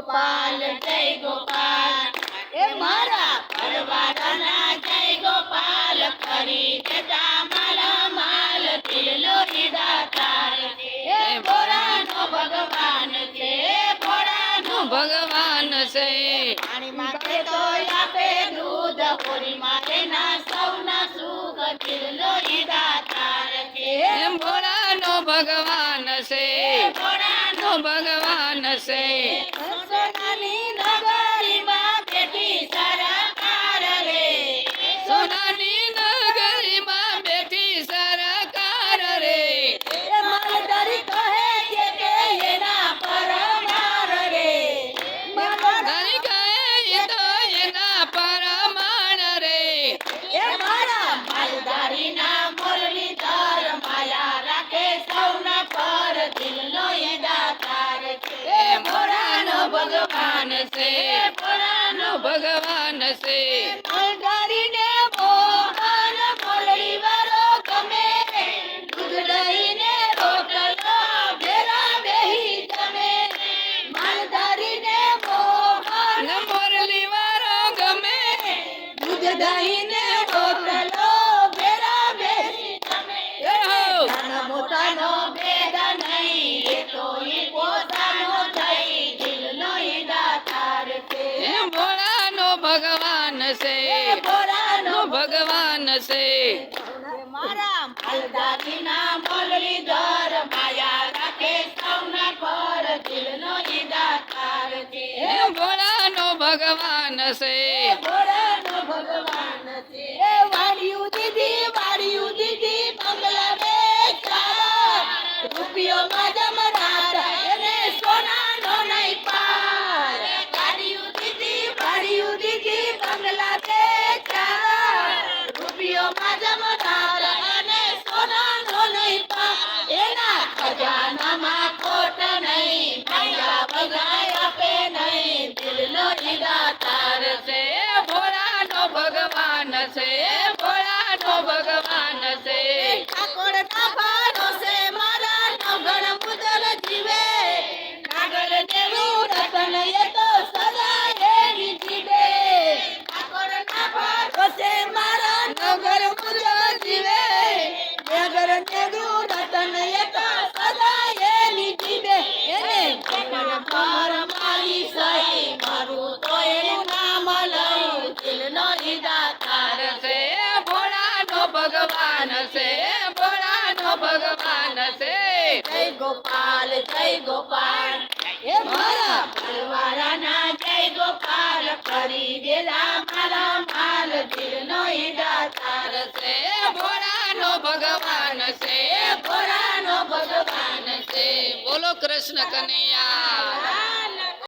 ગોપાલ જય ગોપાલ એ મારા પરવાળાના જય ગોપાલ કરી દેતા મારા માલ દિલનો દાતાર એ ભોળાનો ભગવાન છે ભોળાનો ભગવાન છે પાણી માંગે તો આપે દૂધ હોરી મારે ના સૌના સુખ દિલનો દાતાર છે એમ ભોળાનો ભગવાન છે ભોળાનો ભગવાન છે સોનાની નગરીમાં બેઠી સરકાર રે સોનાની નગરીમાં બેઠી સરકાર રે એ માલધારી કહે છે કે એના પરમાર રે ધરી કહે તો એના પરમાણ રે એ મારા માલધારીના મુરલીધર માયા રાખે સૌના પર દિલનો એ દાતાર છે એ ભોળાનો ભગવાન છે ભોળાનો ભગવાન છે માલધારીને મોહન મોરલી વાળો ગમે દૂધ દહીંને રોટલો ભેરા બેહી જમે માલધારીને મોહન મોરલી વાળો ગમે દૂધ દહીંને રોટલો ભેરા બેહી જમે એ હો નાના મોટાનો ભેદ નહીં એ તો ઈ પોતાનો થઈ દિલનો ઈ દાતાર છે એમ ભોળાનો ભગવાન છે ભોળાનો ભગવાન છે મારા માલધારીના મુરલીધર માયા રાખે સૌના પર દિલનો ઈ દાતાર છે એમ ભોળાનો ભગવાન છે ભોળાનો ભગવાન છે એ વાડિયું દીદી બંગલા બેચા રૂપિયો માધમ રાતા એને સોનાનો નહીં પાર વાડિયું દીદી બંગલા બેચા રૂપિયો માધમ રાતા અને સોનાનો નહીં પાર એના ખજાનામાં ખોટ નહીં ભાગ્યા બગાય આપે નહીં દિલનો ઈ દાતાર છે ભોળાનો ભગવાન છે ભોળાનો ભગવાન છે ઠાકોરના ભરોસે મારા નવગણ મુદલ જીવે કાગળ જેવું રતન એ તો સદા એની જીવે ઠાકોરના ભરોસે મારા નવગણ મુદલ જીવે નગર જેવું રતન એ તો સદા એની જીવે એને કમળ પર મારી સહી મારું તો એનું નામ લઉં દિલનો ઈ દાતાર છે ભોળાનો ભગવાન છે ભોળાનો ભગવાન છે જય ગોપાલ એ મારા પરવાળાના જય ગોપાલ કરી દેલા મારા માલ દિલનો ઈ દાતાર છે ભોળાનો ભગવાન છે ભોળાનો ભગવાન છે બોલો કૃષ્ણ કનૈયા